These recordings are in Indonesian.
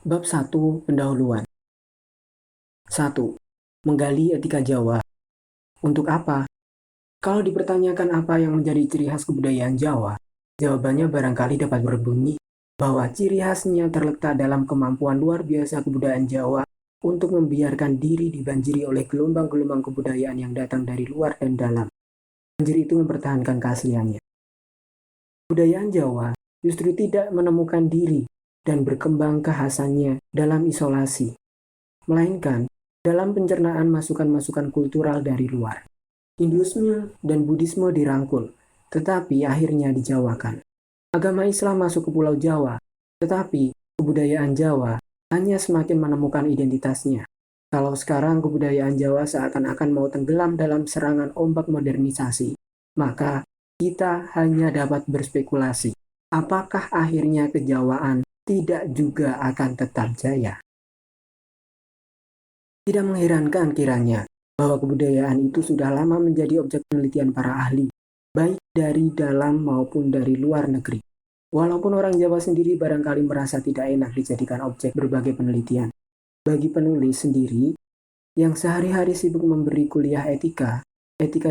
Bab 1 Pendahuluan. 1. Menggali etika Jawa. Untuk apa? Kalau dipertanyakan apa yang menjadi ciri khas kebudayaan Jawa, jawabannya barangkali dapat berbunyi bahwa ciri khasnya terletak dalam kemampuan luar biasa kebudayaan Jawa untuk membiarkan diri dibanjiri oleh gelombang-gelombang kebudayaan yang datang dari luar dan dalam. Banjir itu mempertahankan keasliannya. Kebudayaan Jawa justru tidak menemukan diri dan berkembang kekhasannya dalam isolasi, melainkan dalam pencernaan masukan-masukan kultural dari luar. Hinduisme dan Buddhisme dirangkul, tetapi akhirnya dijawakan. Agama Islam masuk ke Pulau Jawa, tetapi kebudayaan Jawa hanya semakin menemukan identitasnya. Kalau sekarang kebudayaan Jawa seakan-akan mau tenggelam dalam serangan ombak modernisasi, maka kita hanya dapat berspekulasi. Apakah akhirnya kejawaan tidak juga akan tetap jaya? Tidak mengherankan kiranya bahwa kebudayaan itu sudah lama menjadi objek penelitian para ahli, baik dari dalam maupun dari luar negeri. Walaupun orang Jawa sendiri barangkali merasa tidak enak dijadikan objek berbagai penelitian. Bagi penulis sendiri, yang sehari-hari sibuk memberi kuliah etika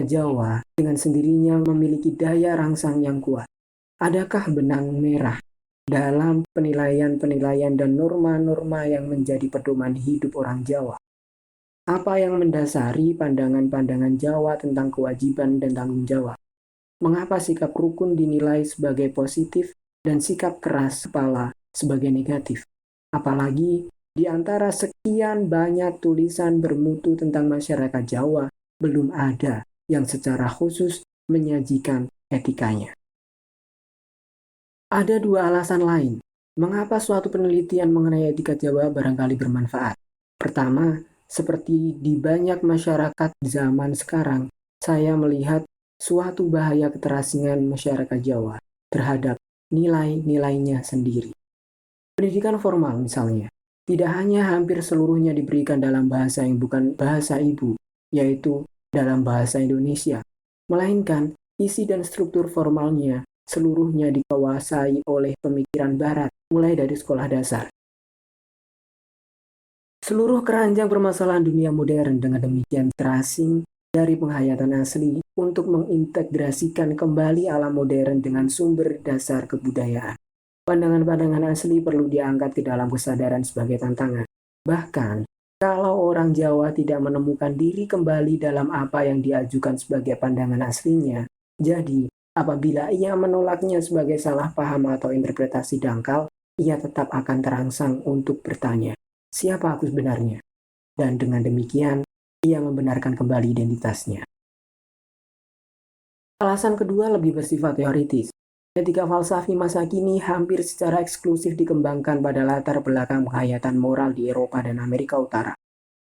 Jawa dengan sendirinya memiliki daya rangsang yang kuat. Adakah benang merah dalam penilaian-penilaian dan norma-norma yang menjadi pedoman hidup orang Jawa? Apa yang mendasari pandangan-pandangan Jawa tentang kewajiban dan tanggung jawab? Mengapa sikap rukun dinilai sebagai positif dan sikap keras kepala sebagai negatif? Apalagi di antara sekian banyak tulisan bermutu tentang masyarakat Jawa, belum ada yang secara khusus menyajikan etikanya. Ada dua alasan lain mengapa suatu penelitian mengenai etika Jawa barangkali bermanfaat. Pertama, seperti di banyak masyarakat zaman sekarang, saya melihat suatu bahaya keterasingan masyarakat Jawa terhadap nilai-nilainya sendiri. Pendidikan formal misalnya, tidak hanya hampir seluruhnya diberikan dalam bahasa yang bukan bahasa ibu, yaitu dalam bahasa Indonesia, melainkan isi dan struktur formalnya seluruhnya dikuasai oleh pemikiran Barat, mulai dari sekolah dasar. Seluruh keranjang permasalahan dunia modern dengan demikian terasing dari penghayatan asli untuk mengintegrasikan kembali alam modern dengan sumber dasar kebudayaan. Pandangan-pandangan asli perlu diangkat ke dalam kesadaran sebagai tantangan. Bahkan, kalau orang Jawa tidak menemukan diri kembali dalam apa yang diajukan sebagai pandangan aslinya, jadi apabila ia menolaknya sebagai salah paham atau interpretasi dangkal, ia tetap akan terangsang untuk bertanya, siapa aku sebenarnya? Dan dengan demikian, ia membenarkan kembali identitasnya. Alasan kedua lebih bersifat teoritis. Etika falsafi masa kini hampir secara eksklusif dikembangkan pada latar belakang penghayatan moral di Eropa dan Amerika Utara.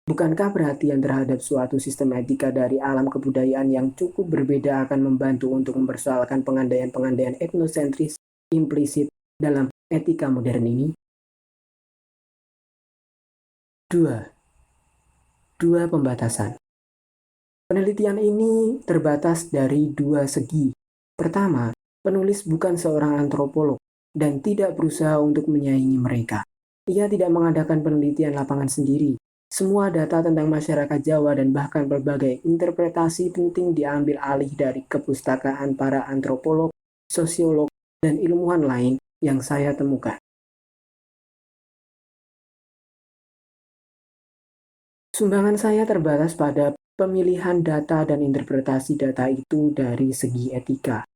Bukankah perhatian terhadap suatu sistem etika dari alam kebudayaan yang cukup berbeda akan membantu untuk mempersoalkan pengandaian-pengandaian etnosentris implisit dalam etika modern ini? Dua pembatasan. Penelitian ini terbatas dari dua segi. Pertama, penulis bukan seorang antropolog dan tidak berusaha untuk menyaingi mereka. Ia tidak mengadakan penelitian lapangan sendiri. Semua data tentang masyarakat Jawa dan bahkan berbagai interpretasi penting diambil alih dari kepustakaan para antropolog, sosiolog, dan ilmuwan lain yang saya temukan. Sumbangan saya terbatas pada pemilihan data dan interpretasi data itu dari segi etika,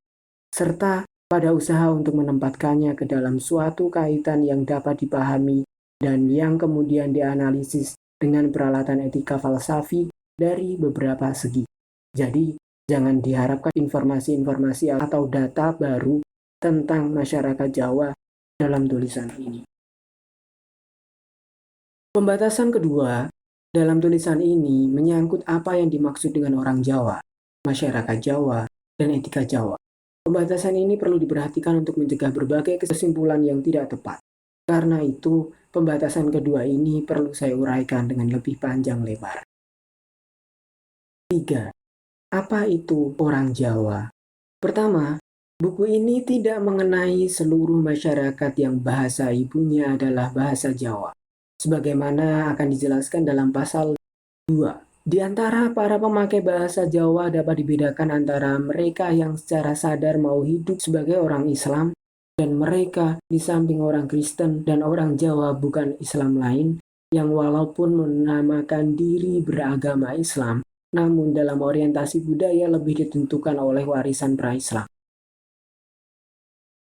serta pada usaha untuk menempatkannya ke dalam suatu kaitan yang dapat dipahami dan yang kemudian dianalisis dengan peralatan etika falsafi dari beberapa segi. Jadi, jangan diharapkan informasi-informasi atau data baru tentang masyarakat Jawa dalam tulisan ini. Pembatasan kedua dalam tulisan ini menyangkut apa yang dimaksud dengan orang Jawa, masyarakat Jawa, dan etika Jawa. Pembatasan ini perlu diperhatikan untuk mencegah berbagai kesimpulan yang tidak tepat. Karena itu, pembatasan kedua ini perlu saya uraikan dengan lebih panjang lebar. 3. Apa itu orang Jawa? Pertama, buku ini tidak mengenai seluruh masyarakat yang bahasa ibunya adalah bahasa Jawa. sebagaimana akan dijelaskan dalam pasal 2. Di antara para pemakai bahasa Jawa dapat dibedakan antara mereka yang secara sadar mau hidup sebagai orang Islam dan mereka di samping orang Kristen dan orang Jawa bukan Islam lain yang walaupun menamakan diri beragama Islam, namun dalam orientasi budaya lebih ditentukan oleh warisan pra-Islam.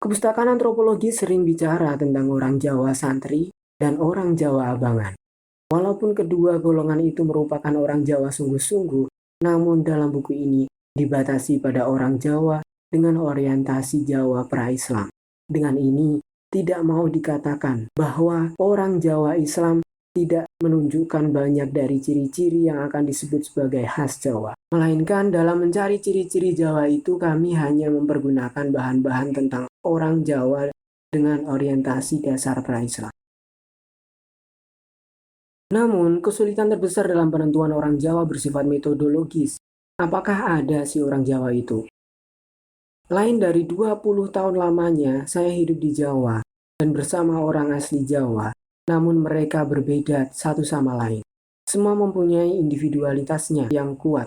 Kepustakaan antropologi sering bicara tentang orang Jawa santri dan orang Jawa abangan. Walaupun kedua golongan itu merupakan orang Jawa sungguh-sungguh, namun dalam buku ini dibatasi pada orang Jawa dengan orientasi Jawa pra-Islam. Dengan ini, tidak mau dikatakan bahwa orang Jawa Islam tidak menunjukkan banyak dari ciri-ciri yang akan disebut sebagai khas Jawa. Melainkan dalam mencari ciri-ciri Jawa itu kami hanya mempergunakan bahan-bahan tentang orang Jawa dengan orientasi dasar pra-Islam. Namun, kesulitan terbesar dalam penentuan orang Jawa bersifat metodologis. Apakah ada si orang Jawa itu? Lain dari 20 tahun lamanya, saya hidup di Jawa dan bersama orang asli Jawa, namun mereka berbeda satu sama lain. Semua mempunyai individualitasnya yang kuat.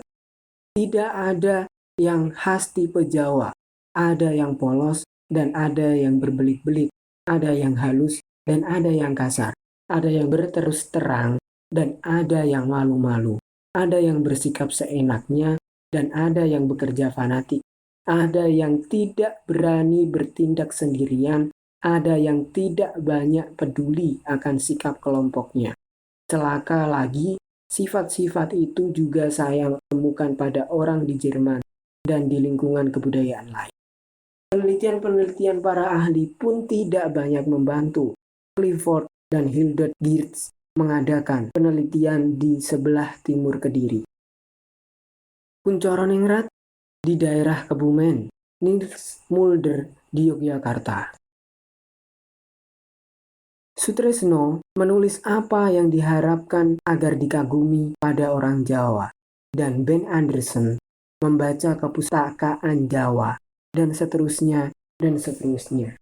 Tidak ada yang khas tipe Jawa. Ada yang polos dan ada yang berbelit-belit. Ada yang halus dan ada yang kasar. Ada yang berterus terang dan ada yang malu-malu. Ada yang bersikap seenaknya dan ada yang bekerja fanatik. Ada yang tidak berani bertindak sendirian. Ada yang tidak banyak peduli akan sikap kelompoknya. Celaka lagi, sifat-sifat itu juga saya temukan pada orang di Jerman dan di lingkungan kebudayaan lain. Penelitian-penelitian para ahli pun tidak banyak membantu. Clifford dan Hildert Geertz mengadakan penelitian di sebelah timur Kediri. Kuncoroningrat di daerah Kebumen, Niels Mulder di Yogyakarta. Sutresno menulis apa yang diharapkan agar dikagumi pada orang Jawa, dan Ben Anderson membaca kepustakaan Jawa, dan seterusnya, dan seterusnya.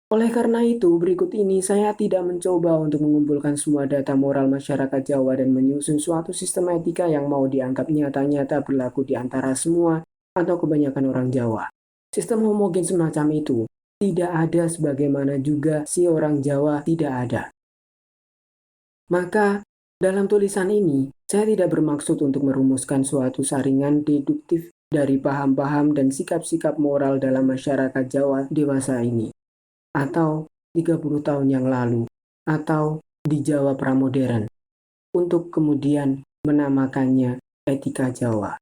Oleh karena itu, berikut ini saya tidak mencoba untuk mengumpulkan semua data moral masyarakat Jawa dan menyusun suatu sistem etika yang mau dianggap nyata-nyata berlaku di antara semua atau kebanyakan orang Jawa. Sistem homogen semacam itu tidak ada, sebagaimana juga si orang Jawa tidak ada. Maka, dalam tulisan ini, saya tidak bermaksud untuk merumuskan suatu saringan deduktif dari paham-paham dan sikap-sikap moral dalam masyarakat Jawa dewasa ini, atau 30 tahun yang lalu, atau di Jawa pramodern, untuk kemudian menamakannya etika Jawa.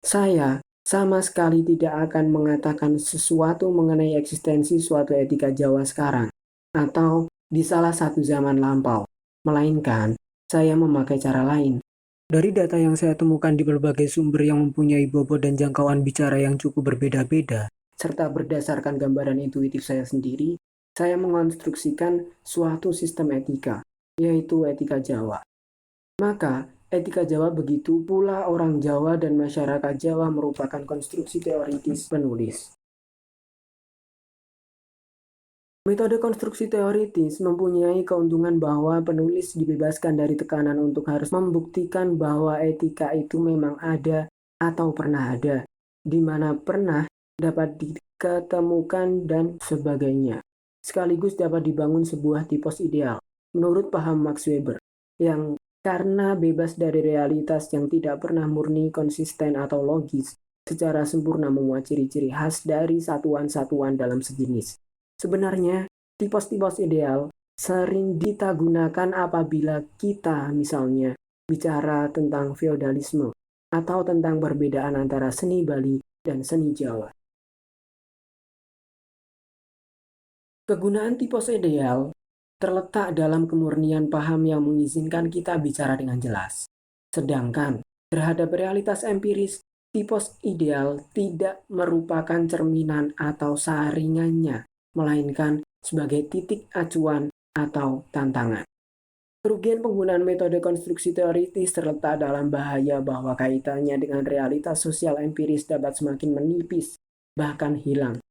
Saya sama sekali tidak akan mengatakan sesuatu mengenai eksistensi suatu etika Jawa sekarang, atau di salah satu zaman lampau, melainkan saya memakai cara lain. Dari data yang saya temukan di berbagai sumber yang mempunyai bobot dan jangkauan bicara yang cukup berbeda-beda, serta berdasarkan gambaran intuitif saya sendiri, saya mengonstruksikan suatu sistem etika, yaitu etika Jawa. Maka, etika Jawa begitu pula orang Jawa dan masyarakat Jawa merupakan konstruksi teoritis penulis. Metode konstruksi teoritis mempunyai keuntungan bahwa penulis dibebaskan dari tekanan untuk harus membuktikan bahwa etika itu memang ada atau pernah ada, di mana pernah dapat diketemukan dan sebagainya. Sekaligus dapat dibangun sebuah tipos ideal, menurut paham Max Weber, yang karena bebas dari realitas yang tidak pernah murni, konsisten, atau logis, secara sempurna memuat ciri-ciri khas dari satuan-satuan dalam sejenis. Sebenarnya, tipos-tipos ideal sering digunakan apabila kita, misalnya, bicara tentang feodalisme atau tentang perbedaan antara seni Bali dan seni Jawa. Kegunaan tipos ideal terletak dalam kemurnian paham yang mengizinkan kita bicara dengan jelas. Sedangkan terhadap realitas empiris, tipos ideal tidak merupakan cerminan atau saringannya, melainkan sebagai titik acuan atau tantangan. Kerugian penggunaan metode konstruksi teoritis terletak dalam bahaya bahwa kaitannya dengan realitas sosial empiris dapat semakin menipis, bahkan hilang.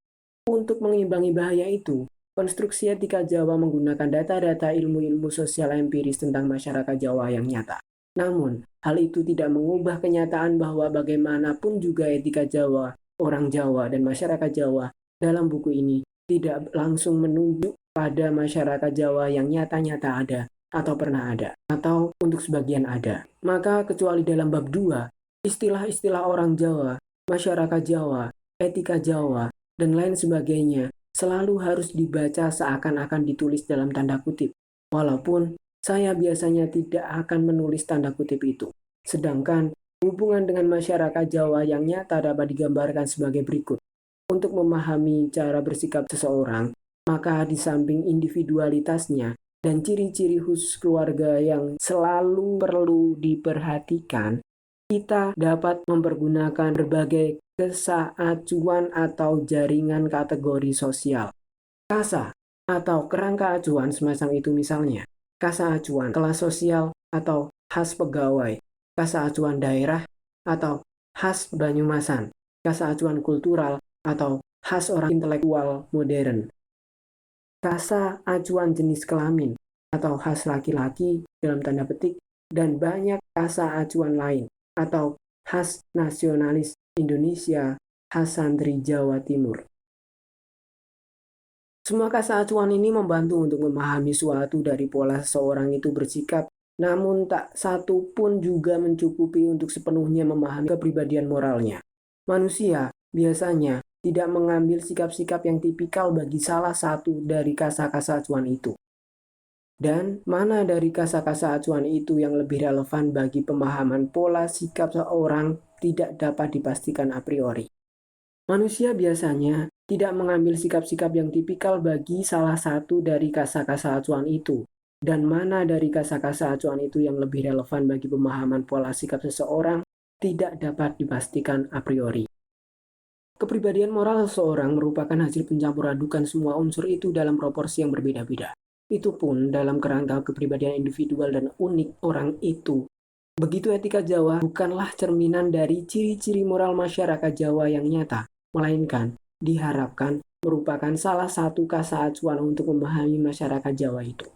Untuk mengimbangi bahaya itu, Konstruksi etika Jawa menggunakan data-data ilmu-ilmu sosial empiris tentang masyarakat Jawa yang nyata. Namun, hal itu tidak mengubah kenyataan bahwa bagaimanapun juga etika Jawa, orang Jawa, dan masyarakat Jawa dalam buku ini tidak langsung menunjuk pada masyarakat Jawa yang nyata-nyata ada atau pernah ada, atau untuk sebagian ada. Maka kecuali dalam bab 2, istilah-istilah orang Jawa, masyarakat Jawa, etika Jawa, dan lain sebagainya selalu harus dibaca seakan-akan ditulis dalam tanda kutip. Walaupun saya biasanya tidak akan menulis tanda kutip itu. Sedangkan hubungan dengan masyarakat Jawa yang nyata dapat digambarkan sebagai berikut. Untuk memahami cara bersikap seseorang, maka di samping individualitasnya dan ciri-ciri khusus keluarga yang selalu perlu diperhatikan, kita dapat mempergunakan berbagai kasa acuan atau jaringan kategori sosial. Kasa atau kerangka acuan semacam itu misalnya, kasa acuan kelas sosial atau khas pegawai, kasa acuan daerah atau khas Banyumasan, kasa acuan kultural atau khas orang intelektual modern, kasa acuan jenis kelamin atau khas laki-laki dalam tanda petik, dan banyak kasa acuan lain atau khas nasionalis Indonesia, khas santri Jawa Timur. Semua kasa acuan ini membantu untuk memahami suatu dari pola seseorang itu bersikap, namun tak satu pun juga mencukupi untuk sepenuhnya memahami kepribadian moralnya. Manusia biasanya tidak mengambil sikap-sikap yang tipikal bagi salah satu dari kasa-kasa acuan itu. Dan mana dari kasa-kasa acuan itu yang lebih relevan bagi pemahaman pola sikap seorang tidak dapat dipastikan a priori. Manusia biasanya tidak mengambil sikap-sikap yang tipikal bagi salah satu dari kasa-kasa acuan itu. Dan mana dari kasa-kasa acuan itu yang lebih relevan bagi pemahaman pola sikap seseorang tidak dapat dipastikan a priori. Kepribadian moral seseorang merupakan hasil pencampur adukan semua unsur itu dalam proporsi yang berbeda-beda. Itu pun dalam kerangka kepribadian individual dan unik orang itu. Begitu etika Jawa bukanlah cerminan dari ciri-ciri moral masyarakat Jawa yang nyata, melainkan diharapkan merupakan salah satu kasa acuan untuk memahami masyarakat Jawa itu.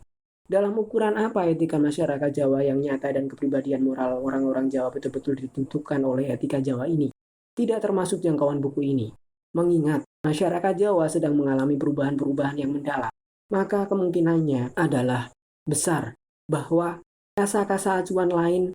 Dalam ukuran apa etika masyarakat Jawa yang nyata dan kepribadian moral orang-orang Jawa betul-betul ditentukan oleh etika Jawa ini? Tidak termasuk jangkauan buku ini. Mengingat masyarakat Jawa sedang mengalami perubahan-perubahan yang mendalam, maka kemungkinannya adalah besar bahwa kasa-kasa acuan lain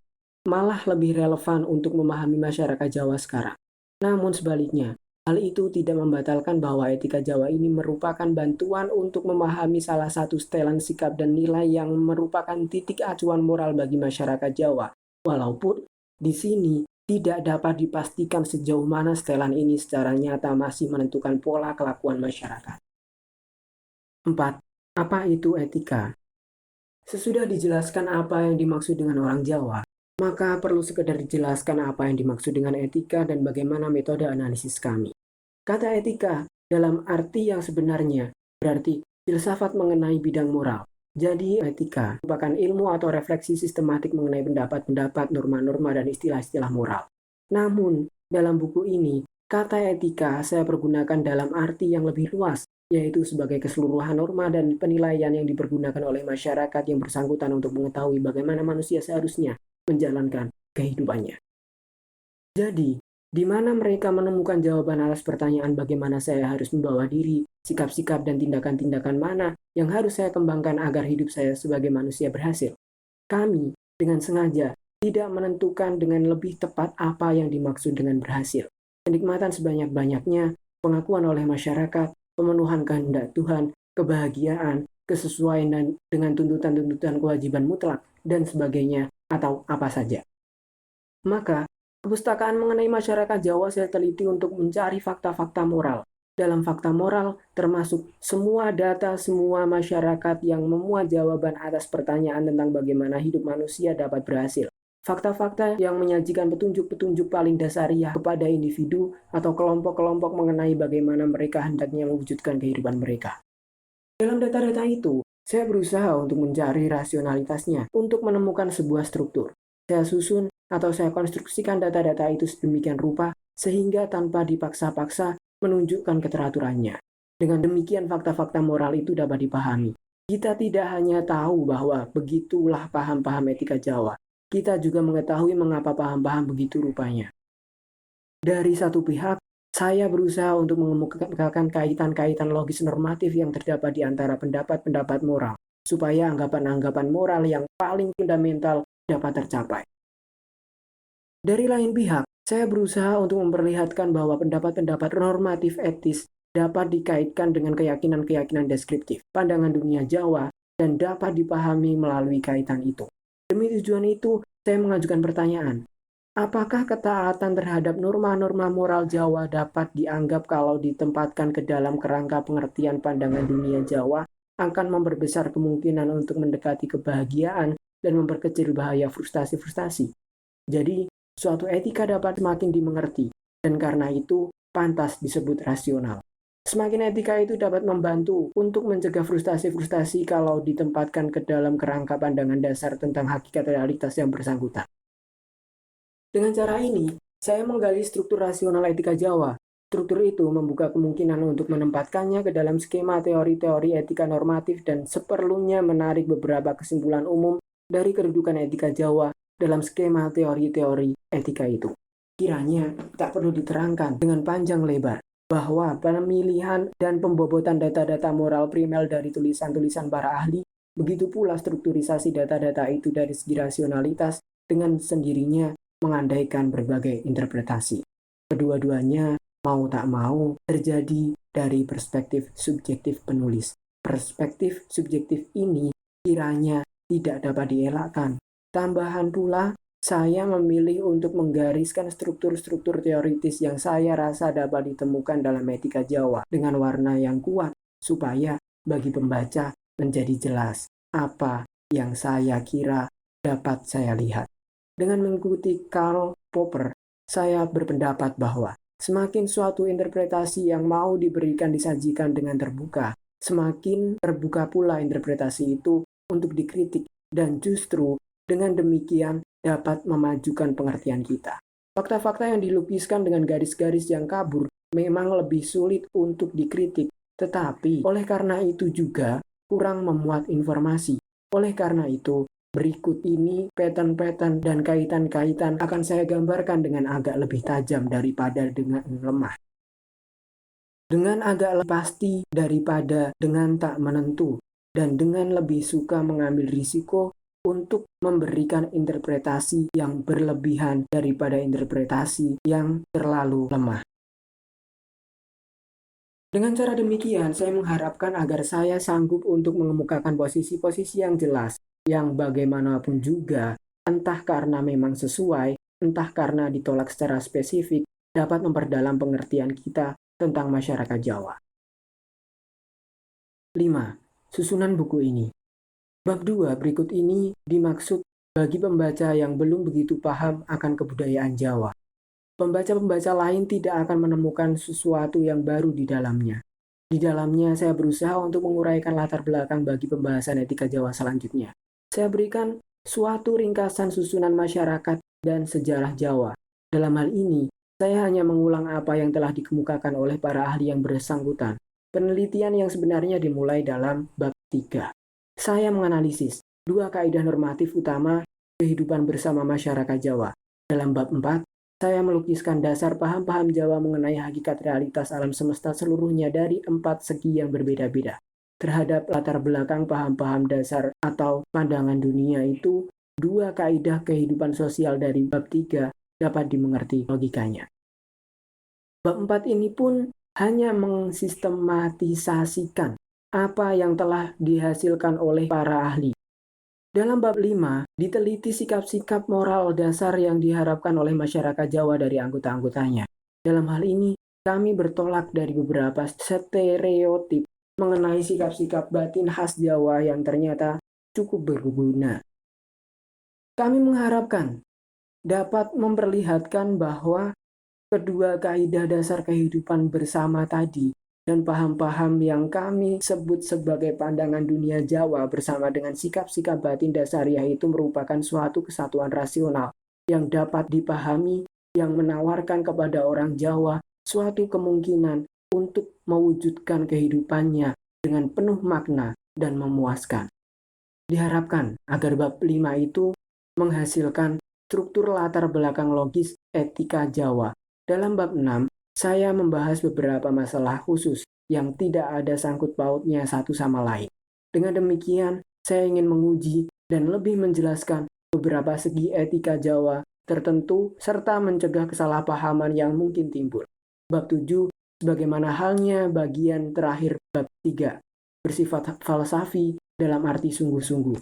malah lebih relevan untuk memahami masyarakat Jawa sekarang. Namun sebaliknya, hal itu tidak membatalkan bahwa etika Jawa ini merupakan bantuan untuk memahami salah satu setelan sikap dan nilai yang merupakan titik acuan moral bagi masyarakat Jawa. Walaupun di sini tidak dapat dipastikan sejauh mana setelan ini secara nyata masih menentukan pola kelakuan masyarakat. 4. Apa itu etika? Sesudah dijelaskan apa yang dimaksud dengan orang Jawa, maka perlu sekedar dijelaskan apa yang dimaksud dengan etika dan bagaimana metode analisis kami. Kata etika dalam arti yang sebenarnya berarti filsafat mengenai bidang moral. Jadi etika merupakan ilmu atau refleksi sistematik mengenai pendapat-pendapat, norma-norma, dan istilah-istilah moral. Namun, dalam buku ini, kata etika saya pergunakan dalam arti yang lebih luas, yaitu sebagai keseluruhan norma dan penilaian yang dipergunakan oleh masyarakat yang bersangkutan untuk mengetahui bagaimana manusia seharusnya menjalankan kehidupannya. Jadi, di mana mereka menemukan jawaban atas pertanyaan bagaimana saya harus membawa diri, sikap-sikap dan tindakan-tindakan mana yang harus saya kembangkan agar hidup saya sebagai manusia berhasil. Kami, dengan sengaja, tidak menentukan dengan lebih tepat apa yang dimaksud dengan berhasil. Kenikmatan sebanyak-banyaknya, pengakuan oleh masyarakat, pemenuhan kehendak Tuhan, kebahagiaan, kesesuaian dengan tuntutan-tuntutan kewajiban mutlak, dan sebagainya, atau apa saja. Maka, kepustakaan mengenai masyarakat Jawa saya teliti untuk mencari fakta-fakta moral. Dalam fakta moral, termasuk semua data semua masyarakat yang memuat jawaban atas pertanyaan tentang bagaimana hidup manusia dapat berhasil. Fakta-fakta yang menyajikan petunjuk-petunjuk paling dasariah kepada individu atau kelompok-kelompok mengenai bagaimana mereka hendaknya mewujudkan kehidupan mereka. Dalam data-data itu, saya berusaha untuk mencari rasionalitasnya untuk menemukan sebuah struktur. Saya susun atau saya konstruksikan data-data itu sedemikian rupa sehingga tanpa dipaksa-paksa menunjukkan keteraturannya. Dengan demikian fakta-fakta moral itu dapat dipahami. Kita tidak hanya tahu bahwa begitulah paham-paham etika Jawa, kita juga mengetahui mengapa paham-paham begitu rupanya. Dari satu pihak, saya berusaha untuk mengemukakan kaitan-kaitan logis normatif yang terdapat di antara pendapat-pendapat moral, supaya anggapan-anggapan moral yang paling fundamental dapat tercapai. Dari lain pihak, saya berusaha untuk memperlihatkan bahwa pendapat-pendapat normatif etis dapat dikaitkan dengan keyakinan-keyakinan deskriptif, pandangan dunia Jawa, dan dapat dipahami melalui kaitan itu. Demi tujuan itu, saya mengajukan pertanyaan, apakah ketaatan terhadap norma-norma moral Jawa dapat dianggap kalau ditempatkan ke dalam kerangka pengertian pandangan dunia Jawa akan memperbesar kemungkinan untuk mendekati kebahagiaan dan memperkecil bahaya frustasi-frustasi? Jadi, suatu etika dapat semakin dimengerti, dan karena itu pantas disebut rasional. Semakin etika itu dapat membantu untuk mencegah frustasi-frustasi kalau ditempatkan ke dalam kerangka pandangan dasar tentang hakikat realitas yang bersangkutan. Dengan cara ini, saya menggali struktur rasional etika Jawa. Struktur itu membuka kemungkinan untuk menempatkannya ke dalam skema teori-teori etika normatif dan seperlunya menarik beberapa kesimpulan umum dari kedudukan etika Jawa dalam skema teori-teori etika itu. Kiranya tak perlu diterangkan dengan panjang lebar bahwa pemilihan dan pembobotan data-data moral primer dari tulisan-tulisan para ahli, begitu pula strukturisasi data-data itu dari segi rasionalitas dengan sendirinya mengandaikan berbagai interpretasi. Kedua-duanya mau tak mau terjadi dari perspektif subjektif penulis. Perspektif subjektif ini kiranya tidak dapat dielakkan. Tambahan pula, saya memilih untuk menggariskan struktur-struktur teoritis yang saya rasa dapat ditemukan dalam etika Jawa dengan warna yang kuat, supaya bagi pembaca menjadi jelas apa yang saya kira dapat saya lihat. Dengan mengikuti Karl Popper, saya berpendapat bahwa semakin suatu interpretasi yang mau diberikan disajikan dengan terbuka, semakin terbuka pula interpretasi itu untuk dikritik, dan justru dengan demikian dapat memajukan pengertian kita. Fakta-fakta yang dilukiskan dengan garis-garis yang kabur memang lebih sulit untuk dikritik, tetapi oleh karena itu juga kurang memuat informasi. Oleh karena itu, berikut ini pattern-pattern dan kaitan-kaitan akan saya gambarkan dengan agak lebih tajam daripada dengan lemah. Dengan agak lebih pasti daripada dengan tak menentu, dan dengan lebih suka mengambil risiko untuk memberikan interpretasi yang berlebihan daripada interpretasi yang terlalu lemah. Dengan cara demikian, saya mengharapkan agar saya sanggup untuk mengemukakan posisi-posisi yang jelas, yang bagaimanapun juga, entah karena memang sesuai, entah karena ditolak secara spesifik, dapat memperdalam pengertian kita tentang masyarakat Jawa. 5. Susunan buku ini. Bab 2 berikut ini dimaksud bagi pembaca yang belum begitu paham akan kebudayaan Jawa. Pembaca-pembaca lain tidak akan menemukan sesuatu yang baru di dalamnya. Di dalamnya saya berusaha untuk menguraikan latar belakang bagi pembahasan etika Jawa selanjutnya. Saya berikan suatu ringkasan susunan masyarakat dan sejarah Jawa. Dalam hal ini, saya hanya mengulang apa yang telah dikemukakan oleh para ahli yang bersangkutan. Penelitian yang sebenarnya dimulai dalam bab 3. Saya menganalisis dua kaidah normatif utama kehidupan bersama masyarakat Jawa. Dalam bab 4, saya melukiskan dasar paham-paham Jawa mengenai hakikat realitas alam semesta seluruhnya dari 4 segi yang berbeda-beda. Terhadap latar belakang paham-paham dasar atau pandangan dunia itu, dua kaidah kehidupan sosial dari bab 3 dapat dimengerti logikanya. Bab 4 ini pun hanya mensistematisasikan apa yang telah dihasilkan oleh para ahli. Dalam bab 5, diteliti sikap-sikap moral dasar yang diharapkan oleh masyarakat Jawa dari anggota-anggotanya. Dalam hal ini, kami bertolak dari beberapa stereotip mengenai sikap-sikap batin khas Jawa yang ternyata cukup berguna. Kami mengharapkan dapat memperlihatkan bahwa kedua kaidah dasar kehidupan bersama tadi dan paham-paham yang kami sebut sebagai pandangan dunia Jawa bersama dengan sikap-sikap batin dasariah itu merupakan suatu kesatuan rasional yang dapat dipahami, yang menawarkan kepada orang Jawa suatu kemungkinan untuk mewujudkan kehidupannya dengan penuh makna dan memuaskan. Diharapkan agar bab 5 itu menghasilkan struktur latar belakang logis etika Jawa. Dalam bab 6, saya membahas beberapa masalah khusus yang tidak ada sangkut pautnya satu sama lain. Dengan demikian, saya ingin menguji dan lebih menjelaskan beberapa segi etika Jawa tertentu serta mencegah kesalahpahaman yang mungkin timbul. Bab 7, sebagaimana halnya bagian terakhir bab 3, bersifat falsafi dalam arti sungguh-sungguh.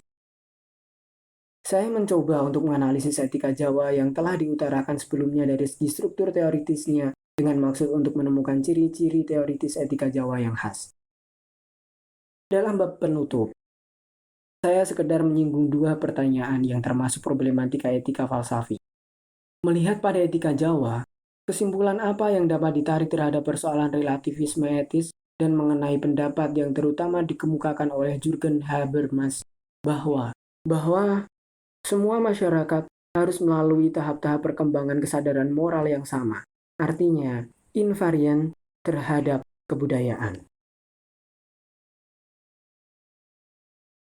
Saya mencoba untuk menganalisis etika Jawa yang telah diutarakan sebelumnya dari segi struktur teoritisnya dengan maksud untuk menemukan ciri-ciri teoritis etika Jawa yang khas. Dalam bab penutup, saya sekedar menyinggung dua pertanyaan yang termasuk problematika etika falsafi. Melihat pada etika Jawa, kesimpulan apa yang dapat ditarik terhadap persoalan relativisme etis dan mengenai pendapat yang terutama dikemukakan oleh Jürgen Habermas bahwa semua masyarakat harus melalui tahap-tahap perkembangan kesadaran moral yang sama, artinya invarian terhadap kebudayaan.